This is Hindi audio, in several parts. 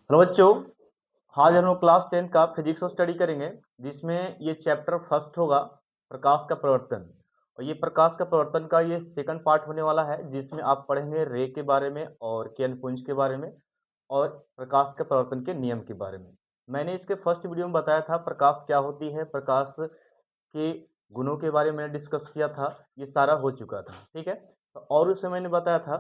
हेलो बच्चों, आज हम लोग क्लास 10 का फिजिक्स को स्टडी करेंगे, जिसमें ये चैप्टर फर्स्ट होगा प्रकाश का प्रवर्तन। और ये प्रकाश का प्रवर्तन का ये सेकंड पार्ट होने वाला है, जिसमें आप पढ़ेंगे रे के बारे में और किरणपुंज के बारे में और प्रकाश के प्रवर्तन के नियम के बारे में। मैंने इसके फर्स्ट वीडियो में बताया था प्रकाश क्या होती है, प्रकाश के गुणों के बारे में मैंने डिस्कस किया था, ये सारा हो चुका था। ठीक है, तो और उसमें मैंने बताया था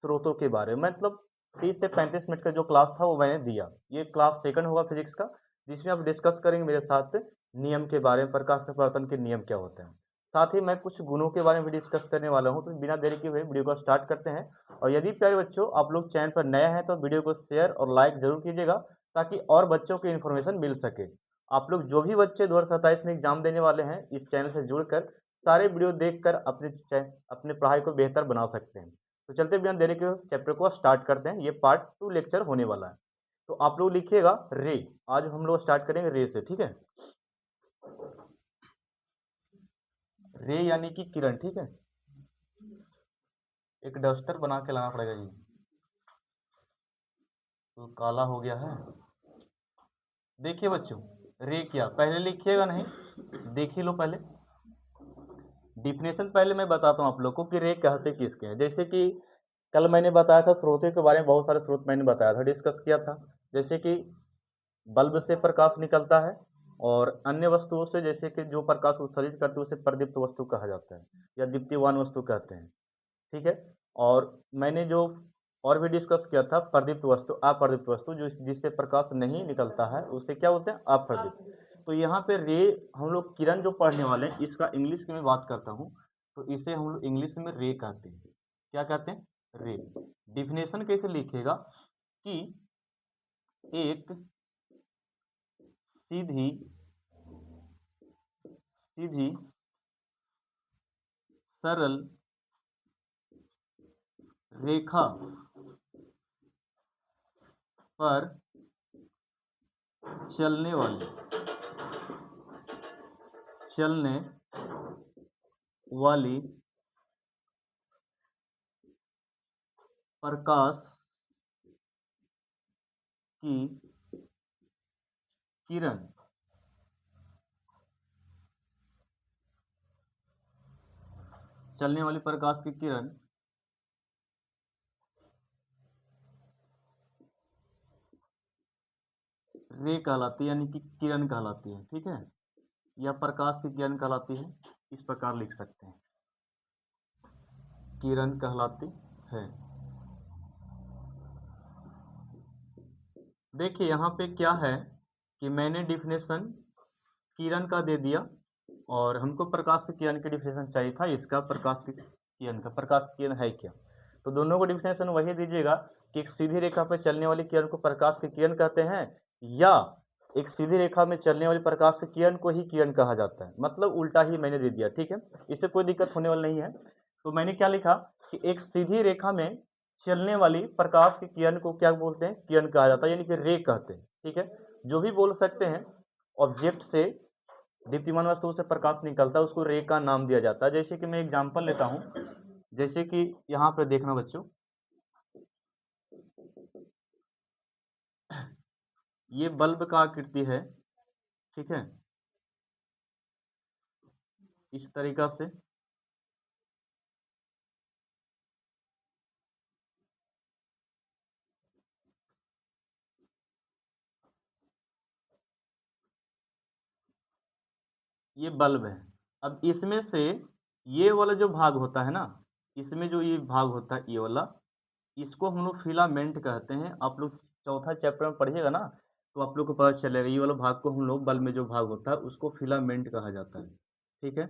स्रोतों के बारे में, मतलब 30 से 35 मिनट का जो क्लास था वो मैंने दिया। ये क्लास सेकंड होगा फिजिक्स का, जिसमें आप डिस्कस करेंगे मेरे साथ नियम के बारे में, प्रकाश के प्रवर्तन के नियम क्या होते हैं। साथ ही मैं कुछ गुणों के बारे में भी डिस्कस करने वाला हूँ। तो बिना देरी के हुए वीडियो को स्टार्ट करते हैं। और यदि प्यारे बच्चों आप लोग चैनल पर नए हैं तो वीडियो को शेयर और लाइक जरूर कीजिएगा, ताकि और बच्चों को इन्फॉर्मेशन मिल सके। आप लोग जो भी बच्चे 2027 में एग्जाम देने वाले हैं, इस चैनल से जुड़कर सारे वीडियो देखकर अपने पढ़ाई को बेहतर बना सकते हैं। तो चलते बिना देरी के चैप्टर को स्टार्ट करते हैं। ये पार्ट 2 लेक्चर होने वाला है। तो आप लोग लिखिएगा रे। आज हम लोग स्टार्ट करेंगे रे से। ठीक है, रे यानी कि किरण। ठीक है, एक डस्टर बना के लाना पड़ेगा जी, तो काला हो गया है। देखिए बच्चों, रे क्या, पहले लिखिएगा नहीं, देख ही लो पहले। डिफिनेशन पहले मैं बताता हूँ आप लोग को कि रे कहते किसके हैं। जैसे कि कल मैंने बताया था स्रोतों के बारे में, बहुत सारे स्रोत मैंने बताया था, डिस्कस किया था। जैसे कि बल्ब से प्रकाश निकलता है, और अन्य वस्तुओं से जैसे कि जो प्रकाश उत्सर्जित करती है उसे प्रदीप्त वस्तु कहा जाता है, या दीप्तिवान वस्तु कहते हैं। ठीक है, और मैंने जो और भी डिस्कस किया था प्रदीप्त वस्तु, अप्रदीप्त वस्तु, जो जिससे प्रकाश नहीं निकलता है उसे क्या बोलते हैं, अप्रदीप्त। तो यहाँ पे रे, हम लोग किरण जो पढ़ने वाले हैं, इसका इंग्लिश में बात करता हूँ, तो इसे हम लोग इंग्लिश में रे कहते हैं। क्या कहते हैं, रे। डिफिनेशन कैसे लिखेगा कि एक सीधी सीधी सरल रेखा पर चलने वाली चलने वाली प्रकाश की किरण चलने वाली प्रकाश की किरण रे कहलाती है, यानी कि किरण कहलाती है। ठीक है, या प्रकाश की किरण कहलाती है, इस प्रकार लिख सकते हैं, किरण कहलाती है। देखिए यहाँ पे क्या है कि मैंने डिफिनेशन किरण का दे दिया, और हमको प्रकाश की किरण की डिफिनेशन चाहिए था, इसका प्रकाश की किरण का, प्रकाश की किरण है क्या। तो दोनों को डिफिनेशन वही दीजिएगा कि एक सीधी रेखा पर चलने वाली किरण को प्रकाश की किरण कहते हैं, या एक सीधी रेखा में चलने वाली प्रकाश की किरण को ही किरण कहा जाता है। मतलब उल्टा ही मैंने दे दिया। ठीक है, इससे कोई दिक्कत होने वाली नहीं है। तो मैंने क्या लिखा कि एक सीधी रेखा में चलने वाली प्रकाश की किरण को क्या बोलते हैं, किरण कहा जाता है, यानी कि रे कहते हैं। ठीक है, जो भी बोल सकते हैं ऑब्जेक्ट से, दीप्तिमान वस्तु से प्रकाश निकलता है, उसको रे का नाम दिया जाता है। जैसे कि मैं एग्जांपल लेता हूँ, जैसे कि यहाँ पे देखना बच्चों, ये बल्ब का आकृति है। ठीक है, इस तरीका से ये बल्ब है। अब इसमें से ये वाला जो भाग होता है ना, इसमें जो ये भाग होता है, ये वाला, इसको हम लोग फिलामेंट कहते हैं। आप लोग चौथा चैप्टर में पढ़िएगा ना, तो आप लोग को पता चलेगा, ये वाला भाग को हम लोग, बल्ब में जो भाग होता है उसको फिलामेंट कहा जाता है। ठीक है,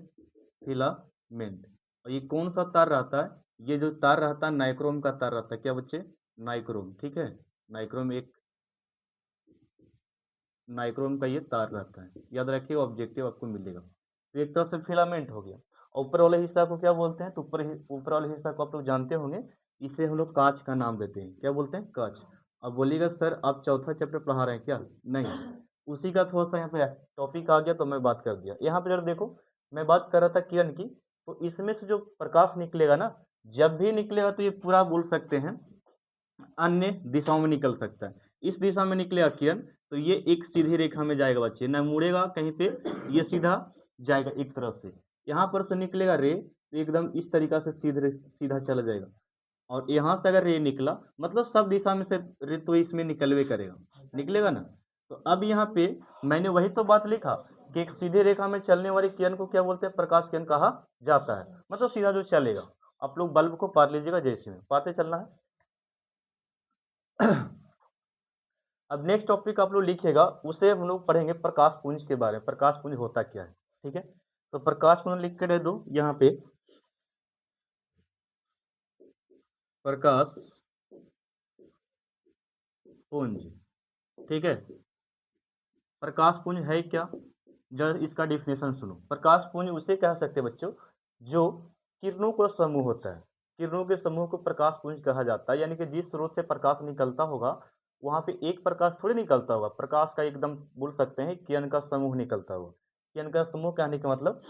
फिलामेंट। और ये कौन सा तार रहता है, ये जो तार रहता है नाइक्रोम का तार रहता है। क्या बच्चे, नाइक्रोम। ठीक है, नाइक्रोम, एक नाइक्रोम का ये तार रहता है, याद रखिए, ऑब्जेक्टिव आपको मिलेगा। तो एक तरह से फिलामेंट हो गया। और ऊपर वाले हिस्सा को क्या बोलते हैं, तो ऊपर वाले हिस्सा को आप लोग जानते होंगे, इसे हम लोग कांच का नाम देते हैं। क्या बोलते हैं, कांच। अब बोलिएगा सर आप चौथा चैप्टर पढ़ा रहे हैं क्या, नहीं, उसी का थोड़ा सा यहाँ पे टॉपिक आ गया तो मैं बात कर दिया। यहाँ पे जरा देखो, मैं बात कर रहा था किरण की, तो इसमें से जो प्रकाश निकलेगा ना, जब भी निकलेगा तो ये पूरा बोल सकते हैं अन्य दिशाओं में निकल सकता है। इस दिशा में निकलेगा किरण तो ये एक सीधी रेखा में जाएगा बच्चे, ना मुड़ेगा कहीं पे, ये सीधा जाएगा एक तरफ से। यहाँ पर से निकलेगा रे तो एकदम इस तरीका से सीधे सीधा चला जाएगा, और यहाँ से अगर रे निकला मतलब सब दिशा में से रे तो इसमें निकलवे करेगा, निकलेगा ना। तो अब यहाँ पे मैंने वही तो बात लिखा कि एक सीधी रेखा में चलने वाली किरण को क्या बोलते हैं, प्रकाश किरण कहा जाता है, मतलब सीधा जो चलेगा। आप लोग बल्ब को पार लीजिएगा जैसे में पाते चलना है। अब नेक्स्ट टॉपिक आप लोग लिखिएगा, उसे हम लोग पढ़ेंगे प्रकाश पुंज के बारे में, प्रकाश पुंज होता क्या है, ठीक है। तो प्रकाश पुंज लिख के दे दो यहाँ पे, प्रकाश पुंज, ठीक है। प्रकाश पुंज है क्या, जब इसका डिफिनेशन सुनो। प्रकाश पुंज उसे कह सकते हैं बच्चों जो किरणों का समूह होता है, किरणों के समूह को प्रकाश पुंज कहा जाता है। यानी कि जिस स्रोत से प्रकाश निकलता होगा वहां पे एक प्रकाश थोड़ी निकलता होगा, प्रकाश का एकदम बोल सकते हैं किरण का समूह निकलता होगा। किरण का समूह कहने का मतलब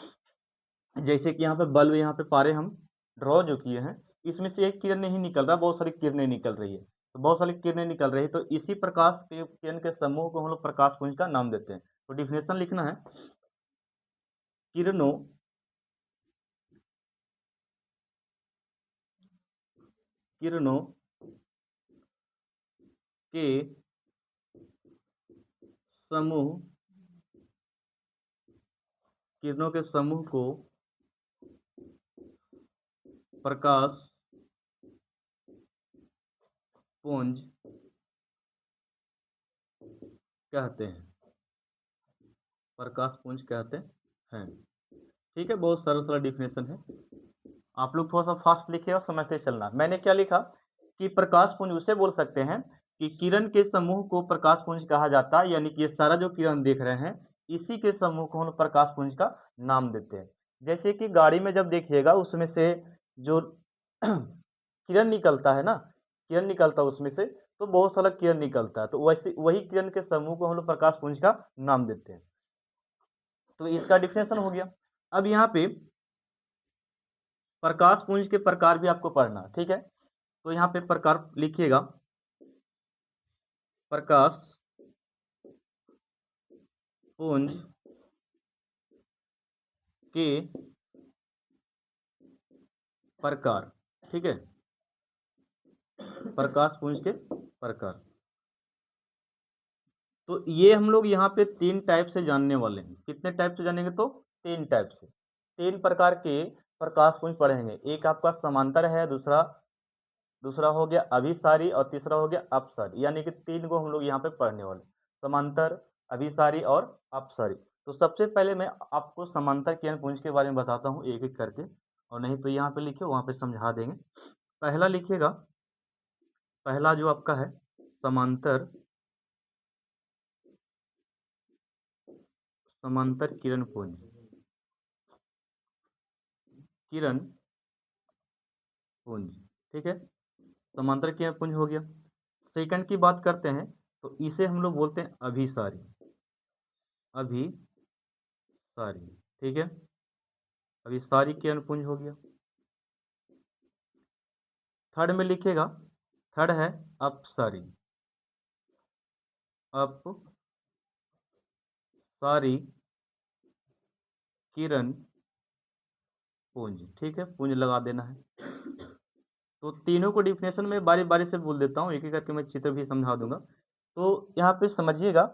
जैसे कि यहाँ पे बल्ब, यहाँ पे पारे हम ड्रॉ जो किए हैं, इसमें से एक किरण नहीं निकल रहा, बहुत सारी किरणें निकल रही है, तो बहुत सारी किरणें निकल रही है, तो इसी प्रकाश के किरण के समूह को हम लोग प्रकाश पुंज का नाम देते हैं। तो डिफिनेशन लिखना है, किरणों किरणों के समूह, किरणों के समूह को प्रकाश पुंज कहते हैं, प्रकाश पुंज कहते हैं, ठीक है। बहुत सरल सरल डिफिनेशन है, आप लोग थोड़ा सा फास्ट लिखिए और समझते चलना। मैंने क्या लिखा कि प्रकाश पुंज उसे बोल सकते हैं कि किरण के समूह को प्रकाश पुंज कहा जाता है, यानी कि ये सारा जो किरण देख रहे हैं इसी के समूह को हम प्रकाश पुंज का नाम देते हैं। जैसे कि गाड़ी में जब देखिएगा उसमें से जो किरण निकलता है ना, किरण निकलता है उसमें से, तो बहुत सारा किरण निकलता है, तो वैसे वही किरण के समूह को हम लोग प्रकाश पुंज का नाम देते हैं। तो इसका डिफिनेशन हो गया। अब यहाँ पे प्रकाश पुंज के प्रकार भी आपको पढ़ना, ठीक है। तो यहाँ पे प्रकार लिखिएगा, प्रकाश पुंज के प्रकार, ठीक है, प्रकाश पुंज के प्रकार। तो ये हम लोग यहाँ पे 3 टाइप से जानने वाले हैं। कितने टाइप से जानेंगे, तो 3 टाइप से, 3 प्रकार के प्रकाश पुंज पढ़ेंगे। एक आपका समांतर है, दूसरा दूसरा हो गया अभिसारी, और तीसरा हो गया अपसारी। यानी कि 3 को हम लोग यहाँ पे पढ़ने वाले, समांतर, अभिसारी और अपसारी। तो सबसे पहले मैं आपको समांतर किरण पुंज के बारे में बताता हूँ एक एक करके, और नहीं तो यहाँ पे लिखिए, वहाँ पे समझा देंगे। पहला लिखिएगा, पहला जो आपका है समांतर, समांतर किरण पुंज, किरण पुंज, ठीक है, समांतर किरण पुंज हो गया। सेकंड की बात करते हैं तो इसे हम लोग बोलते हैं अभिसारी, अभिसारी, ठीक है, अभिसारी किरण पुंज हो गया। थर्ड में लिखिएगा, थर्ड है अपसारी, अपसारी किरण पुंज, ठीक है, पुंज लगा देना है। तो तीनों को डिफिनेशन में बारी बारी से बोल देता हूँ, एक एक करके मैं चित्र भी समझा दूंगा। तो यहाँ पे समझिएगा,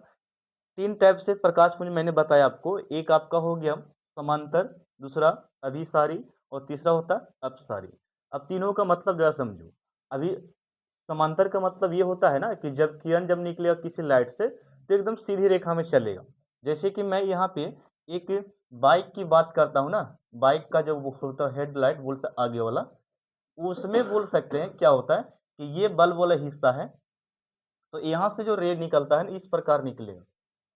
3 टाइप से प्रकाश पुंज मैंने बताया आपको। एक आपका हो गया समांतर, दूसरा अभिसारी, और तीसरा होता है अपसारी। अब तीनों का मतलब जरा समझो। अभी समांतर का मतलब ये होता है ना कि जब किरण जब निकलेगा किसी लाइट से तो एकदम सीधी रेखा में चलेगा। जैसे कि मैं यहाँ पे एक बाइक की बात करता हूँ ना, बाइक का जो वो होता है हेडलाइट बोलता है आगे वाला, उसमें बोल सकते हैं क्या होता है कि ये बल्ब वाला हिस्सा है, तो यहाँ से जो रे निकलता है इस प्रकार निकलेगा,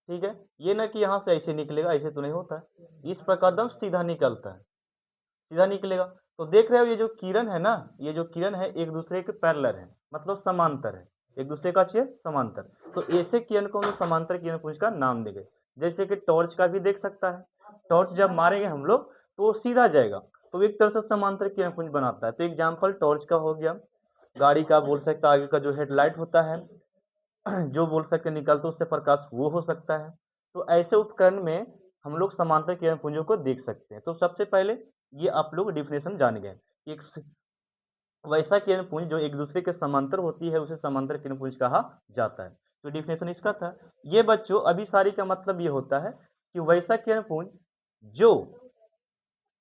ठीक है। ये ना कि यहाँ से ऐसे निकलेगा, ऐसे तो नहीं होता है, इस प्रकार एकदम सीधा निकलता है, सीधा निकलेगा। तो देख रहे हो ये जो किरण है ना, ये जो किरण है एक दूसरे के पैरेलल है, मतलब समांतर है, एक दूसरे का चाहिए समांतर। तो ऐसे किरण को हम लोग समांतर किरण पुंज का नाम देंगे। जैसे कि टॉर्च का भी देख सकता है, टॉर्च जब मारेंगे हम लोग तो वो सीधा जाएगा, तो एक तरह से समांतर किरण पुंज बनाता है। तो एग्जाम्पल टॉर्च का हो गया, गाड़ी का बोल सकते हैं आगे का जो हेडलाइट होता है, जो बोल सकते हैं निकलता उससे प्रकाश वो हो सकता है। तो ऐसे उपकरण में हम लोग समांतर किरण पुंजों को देख सकते हैं। तो सबसे पहले ये आप लोग डेफिनेशन जान गए कि एक वैसा किरण पुंज जो एक दूसरे के समांतर होती है उसे समांतर किरण पुंज कहा जाता है। तो डेफिनेशन इसका था। ये बच्चों अभिसारी का मतलब ये होता है कि वैसा किरण पुंज जो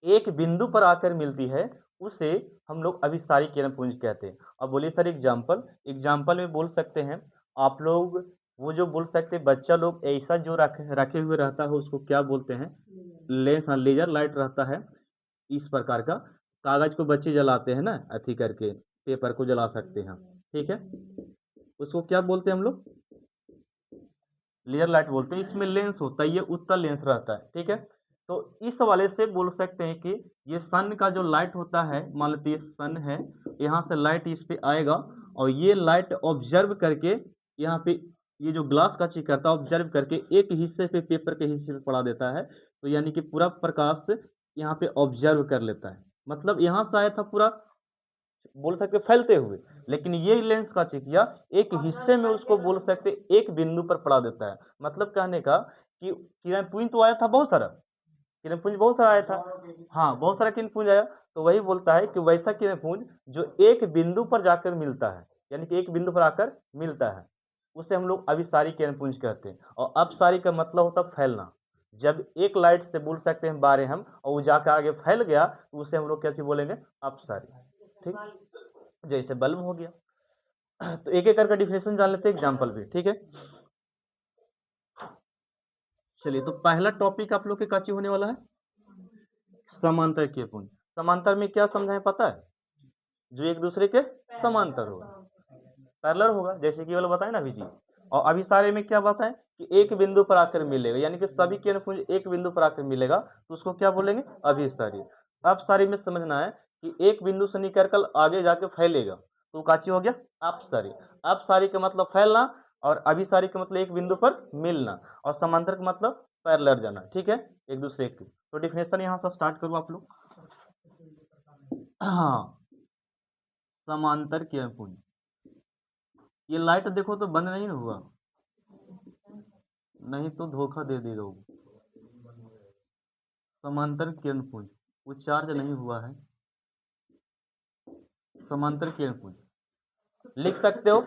एक बिंदु पर आकर मिलती है उसे हम लोग अभिसारी किरण पुंज कहते हैं। अब बोलिए सर एग्जाम्पल, एग्जाम्पल में बोल सकते हैं आप लोग, वो जो बोल सकते हैं बच्चा लोग ऐसा जो रखे हुए रहता है उसको क्या बोलते हैं, लेंस, हाँ लेजर लाइट रहता है इस प्रकार का। कागज को बच्चे जलाते हैं ना अथी करके, पेपर को जला सकते हैं, ठीक है, उसको क्या बोलते हैं हम लोग, लेजर लाइट बोलते हैं। इसमें लेंस होता है, ये उत्तल लेंस रहता है, ठीक है। तो इस वाले से बोल सकते हैं कि ये सन का जो लाइट होता है, मान लेते हैं सन है, यहाँ से लाइट इस पे आएगा और ये लाइट ऑब्जर्व करके यहाँ पे ये जो ग्लास का चीज करता है ऑब्जर्व करके एक हिस्से पे पेपर के हिस्से पे पड़ा देता है। तो यानी कि पूरा प्रकाश यहाँ पे ऑब्जर्व कर लेता है, मतलब यहाँ से आया था पूरा बोल सकते फैलते हुए, लेकिन ये लेंस का चिकिया एक हिस्से में उसको बोल सकते एक बिंदु पर पड़ा देता है। मतलब कहने का कि किरण पुंज तो आया था बहुत सारा, किरण पुंज बहुत सारा आया था, हाँ बहुत सारा किरण पुंज आया। तो वही बोलता है कि वैसा किरण पुंज जो एक बिंदु पर जाकर मिलता है, यानी कि एक बिंदु पर आकर मिलता है, उसे हम लोग अभिसारी किरण पुंज कहते हैं। और अपसारी का मतलब होता है फैलना। जब एक लाइट से बोल सकते हैं बारे हम और वो जाकर आगे फैल गया तो उसे हम लोग कैसे बोलेंगे, अपसारी, ठीक, जैसे बल्ब हो गया। तो एक एक करके डिफिनेशन जान लेते हैं, एग्जाम्पल भी, ठीक है। चलिए तो पहला टॉपिक आप लोग के काची होने वाला है समांतर के पुंज। समांतर में क्या समझाएं पता है, जो एक दूसरे के समांतर होगा, पैरेलल होगा, जैसे कि वाला बताए ना अभी जी। और अभी सारे में क्या बताएं कि एक बिंदु पर आकर मिलेगा, यानी कि सभी के पुंज एक बिंदु पर आकर मिलेगा तो उसको क्या बोलेंगे, अभिसारी। अब सारी में समझना है कि एक बिंदु से निकल कर आगे जाके फैलेगा तो काची हो गया, अपसारी। अपसारी का मतलब फैलना और अभिसारी का मतलब एक बिंदु पर मिलना और समांतर का मतलब पैरेलल जाना, ठीक है, एक दूसरे के। तो डिफिनेशन यहाँ से स्टार्ट करो आप लोग। हाँ, समांतर किरण पुंज, ये लाइट देखो तो बंद नहीं हुआ, नहीं तो धोखा दे देगा वो। समांतर किरण पुंज वो चार्ज नहीं हुआ है, समांतर किरण पुंज लिख सकते हो।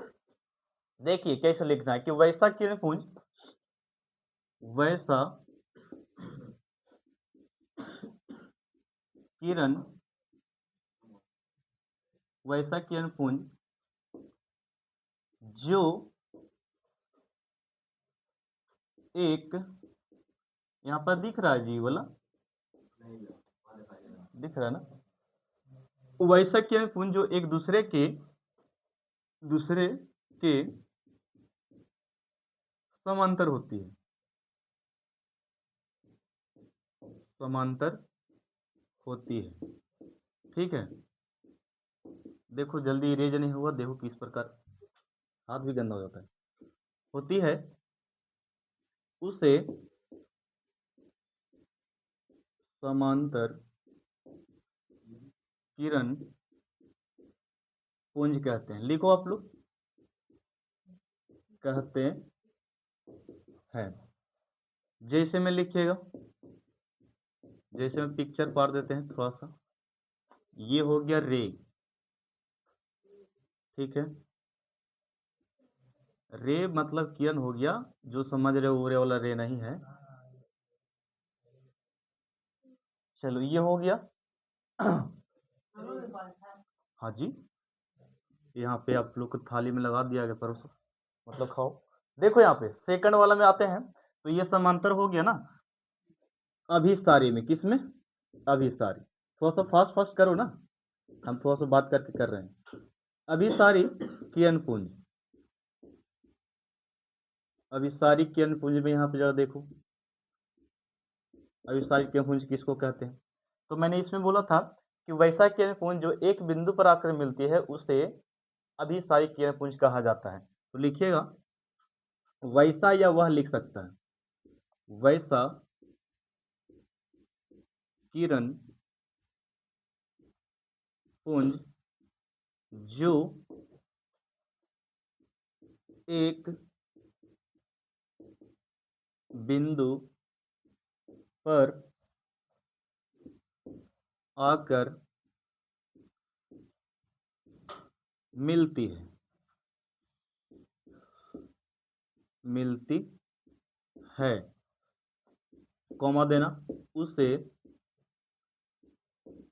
देखिए कैसे लिखना है कि वैसा किरण पुंज, वैसा किरण, वैसा किरण पुंज जो एक, यहाँ पर दिख रहा है जी वाला, दिख रहा है ना, वैसा किरण पुंज जो एक दूसरे के समांतर होती है, समांतर होती है, ठीक है। देखो जल्दी इरेज नहीं हुआ, देखो किस प्रकार, हाथ भी गंदा हो जाता है, होती है उसे समांतर किरण पुंज कहते हैं। लिखो आप लोग, कहते हैं। जैसे में लिखिएगा, जैसे में पिक्चर पार देते हैं थोड़ा सा, ये हो गया रे, ठीक है, रे मतलब किरण हो गया, जो समझ रहे हो रे वाला रे नहीं है। चलो ये हो गया। हाँ जी, यहाँ पे आप लोग को थाली में लगा दिया गया परोसो, मतलब खाओ। देखो यहाँ पे सेकंड वाला में आते हैं, तो ये समांतर हो गया ना अभिसारी में, किस में, अभिसारी। थोड़ा सा फास्ट फास्ट करो ना, हम थोड़ा सा बात करके कर रहे हैं। अभिसारी किरण पुंज, अभिसारी किरण पुंज में यहाँ पे जरा देखो, अभिसारी किरण पुंज किसको कहते हैं। तो मैंने इसमें बोला था कि वैसा किरण पुंज जो एक बिंदु पर आकर मिलती है उसे अभिसारी किरण पुंज कहा जाता है। तो लिखिएगा वैसा, या वह लिख सकता है, वैसा किरण पुंज जो एक बिंदु पर आकर मिलती है, कॉमा देना, उसे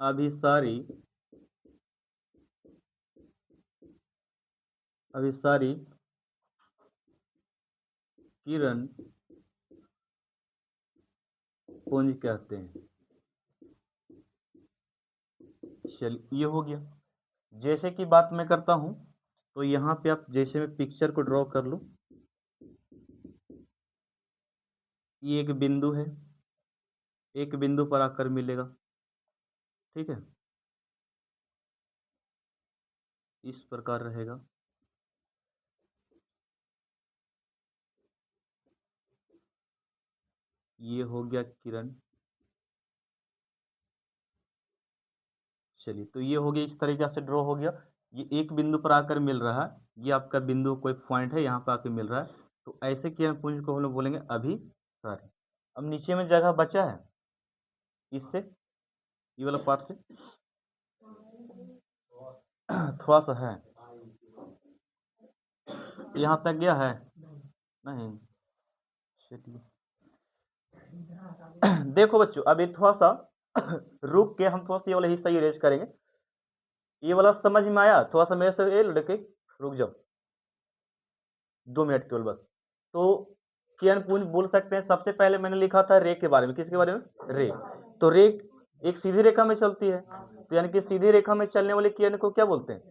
अभिसारी किरण पुंज कहते हैं। चलिए ये हो गया। जैसे कि बात मैं करता हूं तो यहाँ पे आप जैसे मैं पिक्चर को ड्रॉ कर लूं, ये एक बिंदु है, एक बिंदु पर आकर मिलेगा, ठीक है, इस प्रकार रहेगा। ये हो गया किरण। चलिए तो ये हो गया, इस तरीके से ड्रॉ हो गया। ये एक बिंदु पर आकर मिल रहा है, ये आपका बिंदु कोई पॉइंट है, यहाँ पर आकर मिल रहा है, तो ऐसे किरण पुंज को हम लोग बोलेंगे अभिसारी। अब नीचे में जगह बचा है इससे, ये वाला पार्ट से थोड़ा सा है, यहाँ तक गया है नहीं। चलिए देखो बच्चों, अभी थोड़ा सा रुक के हम थोड़ा सा ये वाला हिस्सा इरेज करेंगे। ये वाला समझ में आया? थोड़ा सा मेरे से ये लड़के रुक जाओ, 2 मिनट केवल बस। तो किरण पुंज बोल सकते हैं। सबसे पहले मैंने लिखा था रे के बारे में। किसके बारे में? रे। तो रे एक सीधी रेखा में चलती है, तो यानी कि सीधी रेखा में चलने वाले किरण को क्या बोलते हैं?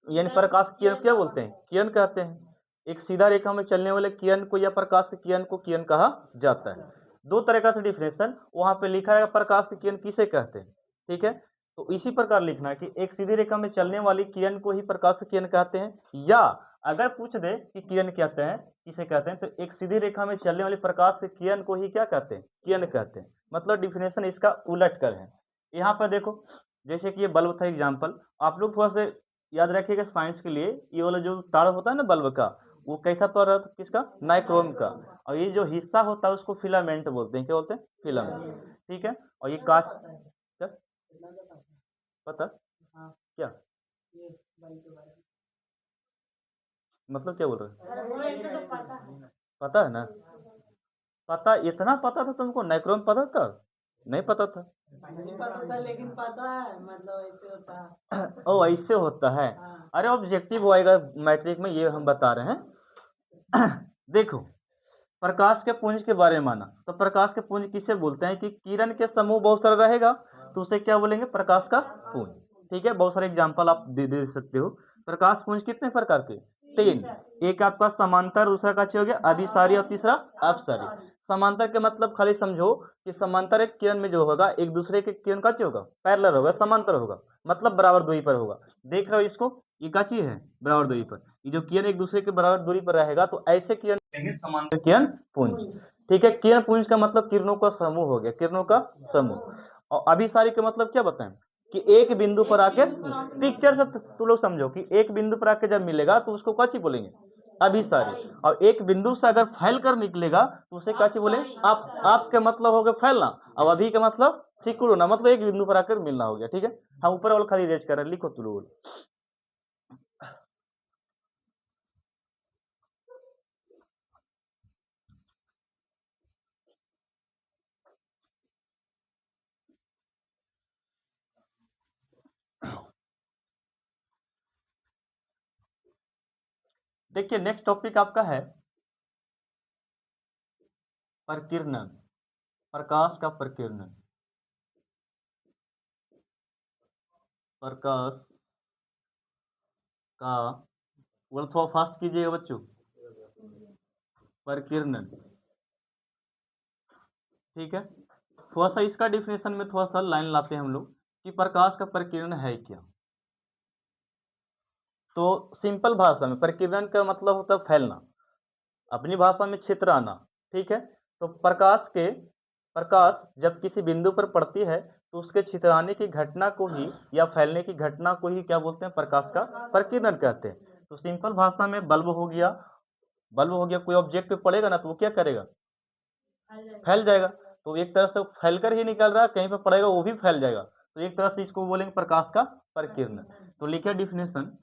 यानी प्रकाश किरण क्या बोलते हैं? किरण कहते हैं। एक सीधा रेखा में चलने वाले किरण को या प्रकाश की किरण को किरण कहा जाता है। दो तरह का डिफिनेशन वहां पे लिखा है, प्रकाश की किरण किसे कहते हैं, ठीक है। तो इसी प्रकार लिखना है कि एक सीधी रेखा में चलने वाली किरण को ही प्रकाश की किरण कहते हैं, या अगर पूछ दे कि किरण कहते हैं किसे कहते हैं, तो एक सीधी रेखा में चलने वाली प्रकाश की किरण को ही क्या कहते हैं? किरण कहते हैं। मतलब डिफिनेशन इसका उलट कर है। यहाँ पर देखो, जैसे कि ये बल्ब था एग्जाम्पल, आप लोग थोड़ा सा याद रखिएगा साइंस के लिए, ये वाला जो तार होता है ना बल्ब का, वो कैसा तार होता है? किसका? नाइक्रोम का। और ये जो हिस्सा होता है उसको फिलामेंट बोलते हैं। क्या बोलते हैं? फिलामेंट, ठीक है। और ये कांच, क्या पता क्या मतलब, क्या बोल रहे हैं? पता है ना? पता, इतना पता था तुमको? नाइक्रोम पता था? नहीं पता था? नहीं पता था, लेकिन पता है मतलब ऐसे होता है। ओ ऐसे होता है। हाँ। अरे ऑब्जेक्टिव आएगा मैट्रिक में, ये हम बता रहे हैं। देखो, प्रकाश के पुंज के बारे में माना, तो प्रकाश के पुंज किसे बोलते हैं? कि किरण के समूह बहुत सारा रहेगा तो उसे क्या बोलेंगे? प्रकाश का पुंज, ठीक है। बहुत सारे एग्जांपल आप दे सकते हो। प्रकाश पुंज कितने प्रकार के? 3। एक आपका समांतर, दूसरा का हो गया अभिसारी, और तीसरा अपसारी। समांतर के मतलब खाली समझो कि समांतर एक किरण में जो होगा, एक दूसरे के किरण का होगा, पैरेलल होगा, समांतर होगा, मतलब बराबर दूरी पर होगा। देख रहे हो इसको? ये क्या चीज है? बराबर दूरी पर। ये जो किरण एक दूसरे के बराबर दूरी पर रहेगा, तो ऐसे किरण समांतर किरण पुंज, ठीक है। किरण पुंज का मतलब किरणों का समूह हो गया, किरणों का समूह। और अभिसारी का मतलब क्या बताएं? कि एक बिंदु पर आके, पिक्चर से तू लोग समझो कि एक बिंदु पर आके जब मिलेगा तो उसको क्या चीज बोलेंगे? अभिसारी। और एक बिंदु से अगर फैल कर निकलेगा तो उसे क्या चीज बोलेंगे? आपके मतलब हो गया फैलना, और अभी का मतलब सिकुड़ना, मतलब एक बिंदु पर आकर मिलना हो गया, ठीक है। हम ऊपर वाला खाली रेज कर रहे हैं, लिखो तू लोग। देखिए नेक्स्ट टॉपिक आपका है प्रकीर्णन, प्रकाश का प्रकीर्णन। प्रकाश का, बोलो थोड़ा फास्ट कीजिएगा बच्चों। प्रकीर्णन, ठीक है। थोड़ा सा इसका डिफिनेशन में थोड़ा सा लाइन लाते हैं हम लोग कि प्रकाश का प्रकीर्णन है क्या। तो सिंपल भाषा में प्रकीर्णन का मतलब होता है फैलना, अपनी भाषा में छितर आना, ठीक है। तो प्रकाश जब किसी बिंदु पर पड़ती है तो उसके छितराने की घटना को ही, या फैलने की घटना को ही क्या बोलते हैं? प्रकाश का प्रकीर्णन कहते हैं। तो सिंपल भाषा में बल्ब हो गया, कोई ऑब्जेक्ट पे पड़ेगा ना तो वो क्या करेगा, फैल जाएगा। तो एक तरह से फैल कर ही निकल रहा है, कहीं पे पड़ेगा वो भी फैल जाएगा। तो एक तरह से इसको बोलेंगे प्रकाश का प्रकीर्णन। तो लिखिए डिफिनेशन,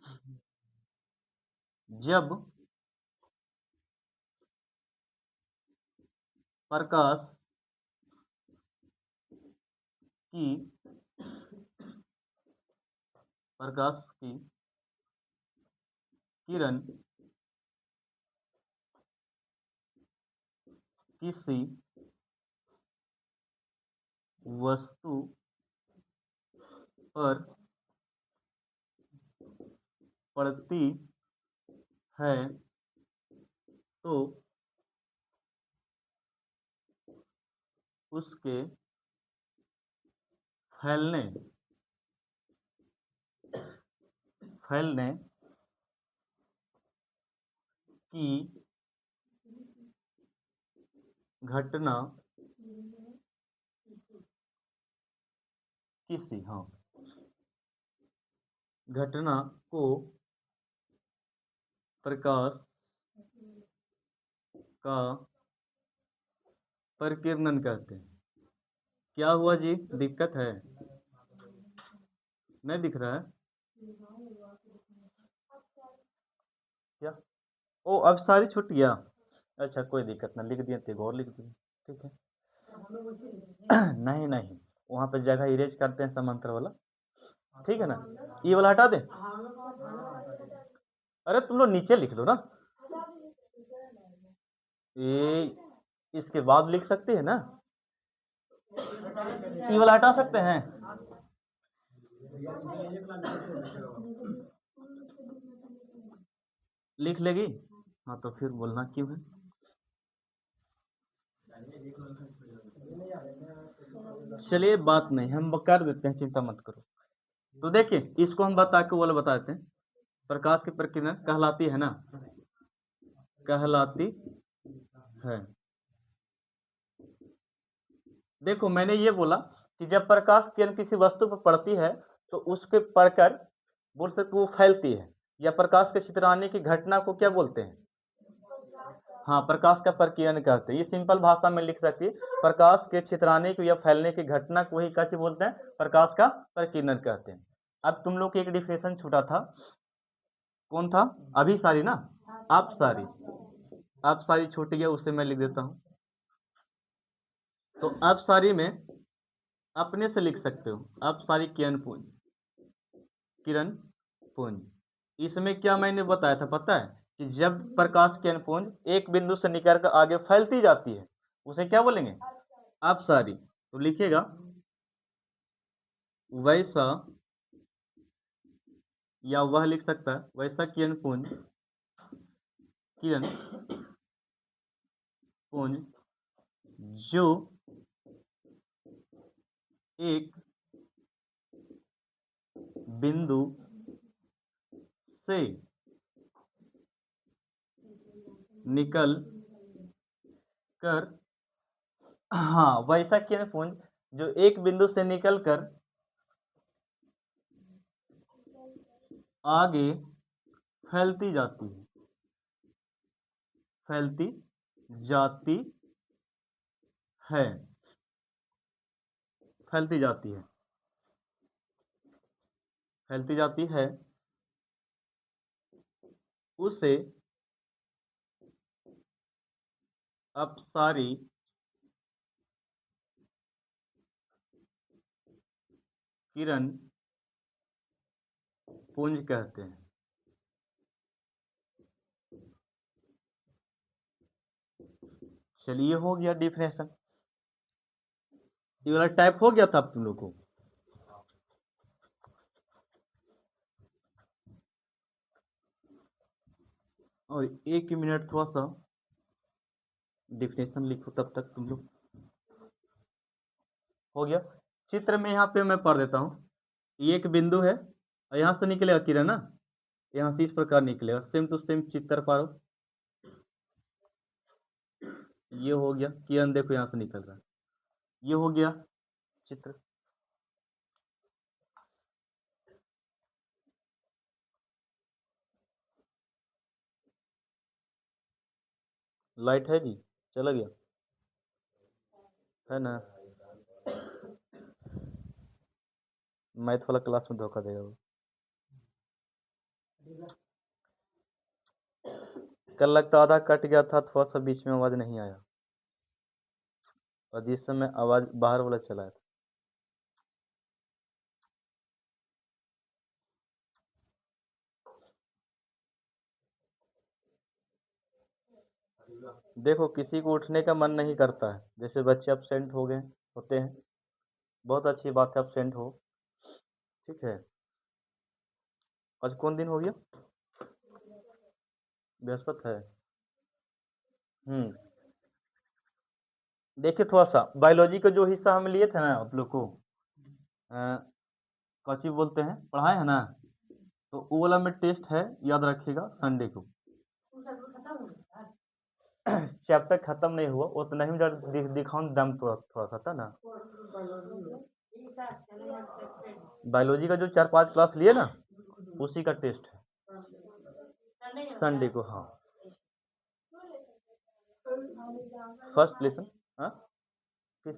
जब प्रकाश की किरण किसी वस्तु पर पड़ती है तो उसके फैलने की घटना घटना को प्रकाश का प्रकीर्णन कहते हैं। क्या हुआ जी, दिक्कत है? नहीं दिख रहा है क्या? ओ अब सारी छूट गया। अच्छा कोई दिक्कत ना, लिख दिए थे और लिख दिए, ठीक है। नहीं नहीं, वहाँ पे जगह इरेज करते हैं समांतर वाला, ठीक है ना। ये वाला हटा दे। अरे तुम लोग नीचे लिख लो ना, ये इसके बाद लिख सकते हैं ना, ये वाला हटा सकते हैं। लिख लेगी, हाँ तो फिर बोलना क्यों है। चलिए बात नहीं, हम कर देते हैं, चिंता मत करो। तो देखिए इसको हम बता के वाला बता देते हैं। प्रकाश की प्रक्रिया कहलाती है ना, कहलाती है। देखो मैंने ये बोला कि जब प्रकाश किरण किसी वस्तु पर पड़ती है तो उसके पड़कर बोल सकते वो फैलती है, या प्रकाश के छितराने की घटना को क्या बोलते हैं, हाँ प्रकाश का प्रकीर्णन कहते हैं। ये सिंपल भाषा में लिख सकती है, प्रकाश के छितराने की या फैलने की घटना को ही क्या बोलते हैं, प्रकाश का प्रकीर्णन कहते हैं। अब तुम लोग की एक डिफिनेशन छूटा था, कौन था? अभी सारी ना, आप सारी छूट गया, उसे मैं लिख देता हूं। तो आप सारी में अपने से लिख सकते हो, आप सारी किरण पुंज। इसमें क्या मैंने बताया था पता है, कि जब प्रकाश किरण पुंज एक बिंदु से निकल कर आगे फैलती जाती है उसे क्या बोलेंगे, आप सारी। तो लिखिएगा वैसा, या वह लिख सकता है वैसा किरण पुंज जो एक बिंदु से निकल कर, हाँ वैसा किरण पुंज जो एक बिंदु से निकल कर आगे फैलती जाती जाती है, फैलती जाती है, फैलती जाती है, उसे अपसारी किरण पुंज कहते हैं। चलिए हो गया डिफिनेशन, ये वाला टाइप हो गया था आप तुम लोग को। और एक मिनट थोड़ा सा डिफिनेशन लिखो, तब तक तुम लोग हो गया। चित्र में यहाँ पे मैं पढ़ देता हूँ, ये एक बिंदु है और यहाँ से निकलेगा किरण ना, यहाँ से इस प्रकार निकलेगा, सेम टू सेम चित्र पारो। ये हो गया किरण, देखो यहाँ से निकल रहा है, ये हो गया चित्र। लाइट है जी, चला गया है ना। मैथ वाला क्लास में धोखा देगा वो। कल लगता आधा कट गया था, थोड़ा सा बीच में आवाज नहीं आया, और जिस समय आवाज बाहर वाला चला था। देखो किसी को उठने का मन नहीं करता है, जैसे बच्चे अपसेंट हो गए होते हैं, बहुत अच्छी बात है अपसेंट हो, ठीक है। आज कौन दिन हो गया? बृहस्पति है। देखिए थोड़ा सा बायोलॉजी का जो हिस्सा हम लिए थे ना आप लोग को, कौची बोलते हैं, पढ़ाए है ना, तो वो वाला में टेस्ट है, याद रखिएगा संडे को। चैप्टर खत्म नहीं हुआ, उतना ही दिखाऊं दम थोड़ा थोड़ा सा था ना। बायोलॉजी का जो 4-5 क्लास लिए ना, उसी का टेस्ट है संडे को। हाँ फर्स्ट लेसन। हाँ किस,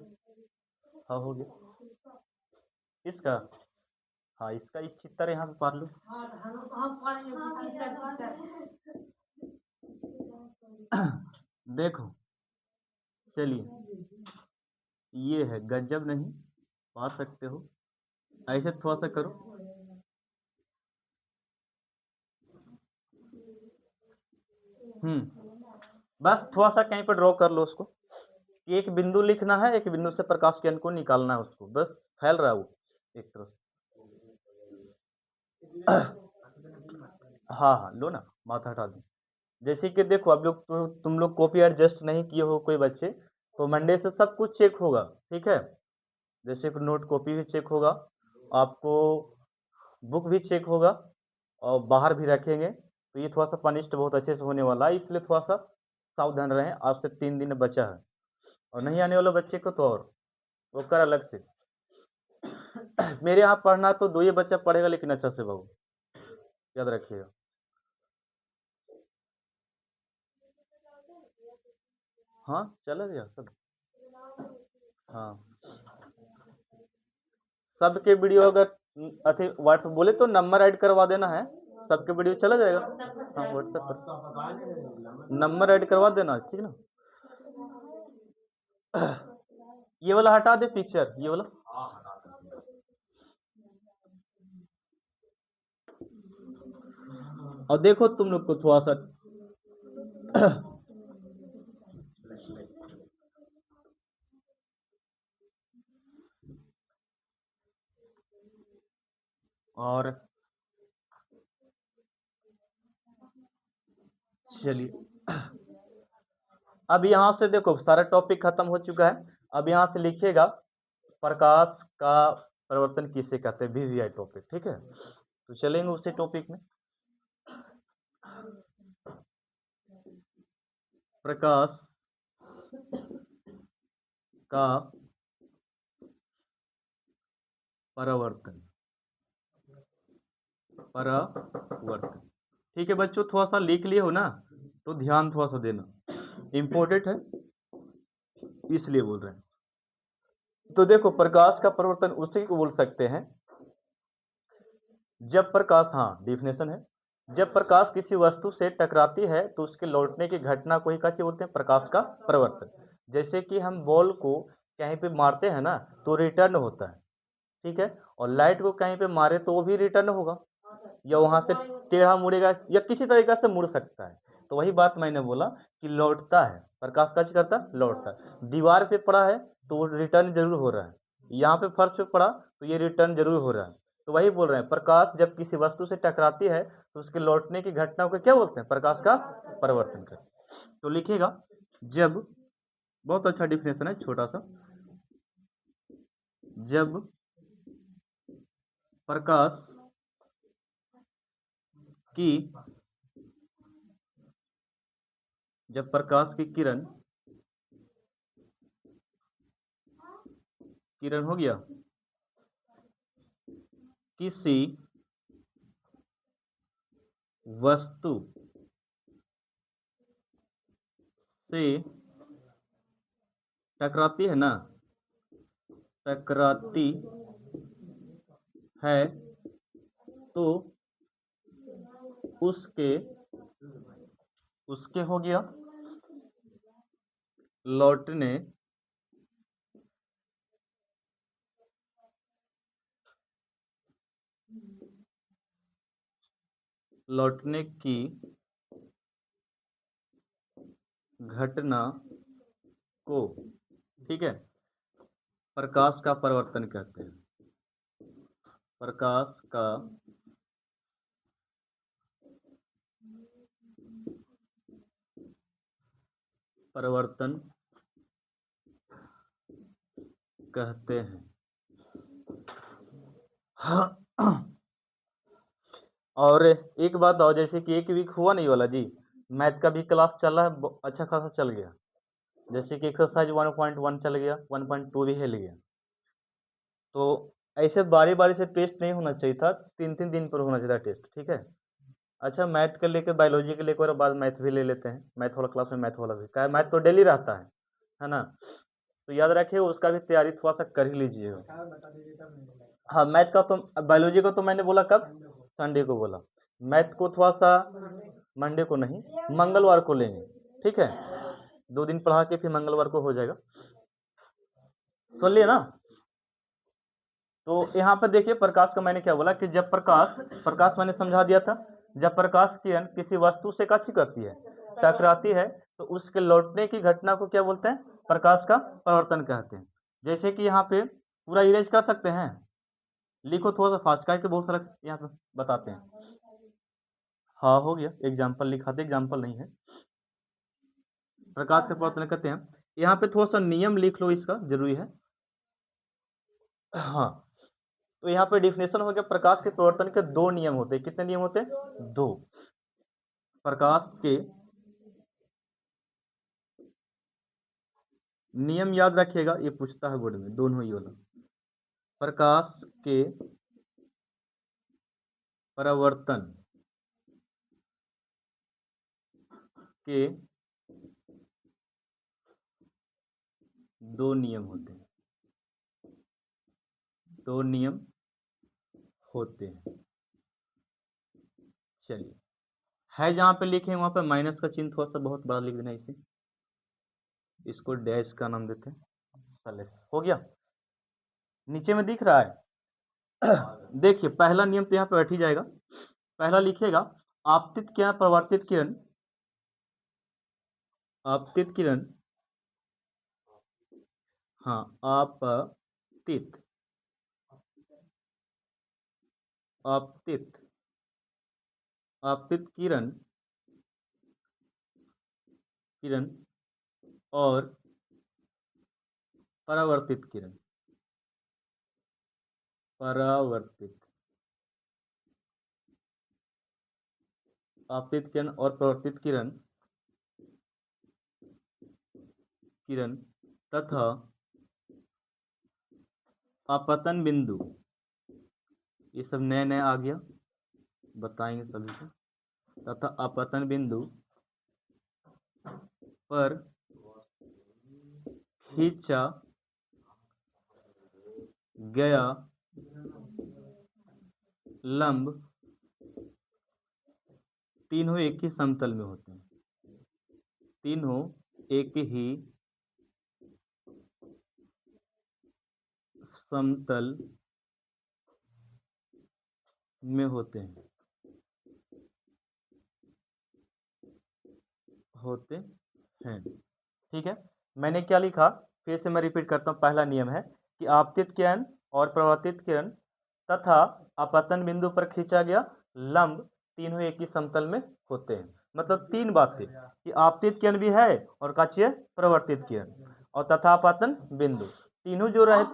हाँ हो गया इसका। हाँ इसका इस चित्तर यहाँ पे पढ़ लो। देखो चलिए, ये है गजब, नहीं पा सकते हो, ऐसे थोड़ा सा करो। बस थोड़ा सा कहीं पर ड्रॉ कर लो उसको, एक बिंदु लिखना है, एक बिंदु से प्रकाश किरण को निकालना है उसको, बस फैल रहा है वो एक तरह से। हाँ हाँ लो ना, माथा हटा दो। जैसे कि देखो अब लोग तुम लोग कॉपी एडजस्ट नहीं किए हो कोई बच्चे, तो मंडे से सब कुछ चेक होगा, ठीक है। जैसे कि नोट कॉपी भी चेक होगा, आपको बुक भी चेक होगा, और बाहर भी रखेंगे, तो ये थोड़ा सा पनिश्ड बहुत अच्छे से होने वाला है, इसलिए थोड़ा सा सावधान रहें। आज से 3 दिन बचा है, और नहीं आने वाले बच्चे को तो और वो कर अलग से। मेरे यहाँ पढ़ना तो 2 ही बच्चा पढ़ेगा, लेकिन अच्छा से बहु, याद रखिएगा। हाँ चला गया सब। हाँ सबके वीडियो अगर अति व्हाट्सएप बोले तो नंबर ऐड करवा देना है, सबके वीडियो चला जाएगा। हाँ व्हाट्सएप पर नंबर ऐड करवा देना, ठीक ना। ये वाला हटा दे पिक्चर, ये वाला। और देखो तुम लोग को थोड़ा सा और चलिए अब यहाँ से देखो सारा टॉपिक खत्म हो चुका है। अब यहाँ से लिखिएगा प्रकाश का परिवर्तन किसे कहते हैं, वीवीआई टॉपिक, ठीक है। तो चलेंगे उसी टॉपिक में। प्रकाश का परावर्तन, परावर्तन, ठीक है बच्चों, थोड़ा सा लिख लिए हो ना, तो ध्यान थोड़ा सा देना, इंपॉर्टेंट है इसलिए बोल रहे हैं। तो देखो प्रकाश का परिवर्तन उसी को बोल सकते हैं जब प्रकाश, हाँ डिफिनेशन है, जब प्रकाश किसी वस्तु से टकराती है तो उसके लौटने की घटना को ही क्या बोलते हैं, प्रकाश का परिवर्तन। जैसे कि हम बॉल को कहीं पे मारते हैं ना, तो रिटर्न होता है, ठीक है, और लाइट को कहीं पे मारे तो वो भी रिटर्न होगा, या वहां से टेढ़ा मुड़ेगा, या किसी तरीका से मुड़ सकता है। तो वही बात मैंने बोला कि लौटता है, प्रकाश का करता है, लौटता है। दीवार पे पड़ा है तो वो रिटर्न जरूर हो रहा है, यहाँ पे फर्श पे पड़ा तो ये रिटर्न जरूर हो रहा है। तो वही बोल रहे हैं प्रकाश जब किसी वस्तु से टकराती है तो उसके लौटने की घटना को क्या बोलते हैं, प्रकाश का परिवर्तन कर। तो लिखिएगा जब, बहुत अच्छा डिफिनेशन है छोटा सा, जब प्रकाश की, जब प्रकाश की किरण, किरण हो गया किसी वस्तु से टकराती है ना, टकराती है तो उसके हो गया लौटने की घटना को, ठीक है, प्रकाश का परिवर्तन कहते हैं। प्रकाश का परिवर्तन कहते हैं। और एक बात और, जैसे कि एक वीक हुआ नहीं वाला जी, मैथ का भी क्लास चल रहा है, अच्छा खासा चल गया। जैसे कि एक्सरसाइज 1.1 चल गया, 1.2 भी हिल गया। तो ऐसे बारी बारी से टेस्ट नहीं होना चाहिए था, 3-3 दिन पर होना चाहिए था टेस्ट, ठीक है। अच्छा, मैथ के लेके बायोलॉजी के लेकर बाद मैथ भी ले लेते हैं, मैथ वाला क्लास में मैथ वाला भी, क्या मैथ तो डेली रहता है ना। तो याद रखिए, उसका भी तैयारी थोड़ा सा कर ही लीजिएगा। हाँ, मैथ का तो, बायोलॉजी का तो मैंने बोला कब, संडे को बोला। मैथ को थोड़ा सा मंडे को नहीं, मंगलवार को लेंगे, ठीक है। 2 दिन पढ़ा के फिर मंगलवार को हो जाएगा, सुन लिए ना। तो यहाँ पर देखिए, प्रकाश का मैंने क्या बोला कि जब प्रकाश मैंने समझा दिया था, जब प्रकाश किरण किसी वस्तु से क्या करती है, टकराती है, तो उसके लौटने की घटना को क्या बोलते हैं, प्रकाश का परिवर्तन कहते हैं। जैसे कि यहाँ पे पूरा इरेज कर सकते हैं, लिखो थोड़ा सा फास्ट करके, बहुत सारा यहाँ पे बताते हैं। हाँ हो गया, एग्जाम्पल लिखा दे, एग्जाम्पल नहीं है। प्रकाश का परिवर्तन कहते हैं, यहाँ पे थोड़ा सा नियम लिख लो, इसका जरूरी है। हाँ, तो यहाँ पे डिफिनेशन हो गया, प्रकाश के परिवर्तन के 2 नियम होते हैं। कितने नियम होते हैं? 2। प्रकाश के नियम याद रखिएगा, ये पूछता है बोर्ड में, दोनों ही वाला। प्रकाश के परिवर्तन के 2 नियम होते हैं, 2 नियम होते हैं। चलिए, है जहां पे लिखे वहां पे माइनस का चिन्ह थोड़ा सा बहुत बड़ा लिख देना, इसे, इसको डैश का नाम देते हैं। चलिए, हो गया, नीचे में दिख रहा है। देखिए, पहला नियम तो यहाँ पे बैठ ही जाएगा। पहला लिखिएगा, आपतित किरण परावर्तित किरण, आपतित किरण, हाँ, आपतित, आपतित, आपतित किरण, किरण और परावर्तित किरण, परावर्तित, आपतित किरण और परावर्तित किरण, किरण तथा अपतन बिंदु, ये सब नया नया आ गया, बताएंगे सभी को, तथा अपतन बिंदु पर खींचा गया लंब तीनों एक ही समतल में होते हैं, तीनों एक ही समतल में होते हैं, ठीक है। मैंने क्या लिखा, फिर से मैं रिपीट करता हूँ। पहला नियम है कि आपतित किरण और परावर्तित किरण तथा अपतन बिंदु पर खींचा गया लंब तीनों एक ही समतल में होते हैं। मतलब 3 बातें कि आपतित किरण भी है और काचिए परावर्तित किरण, और तथा अपतन बिंदु, तीनों जो रहे,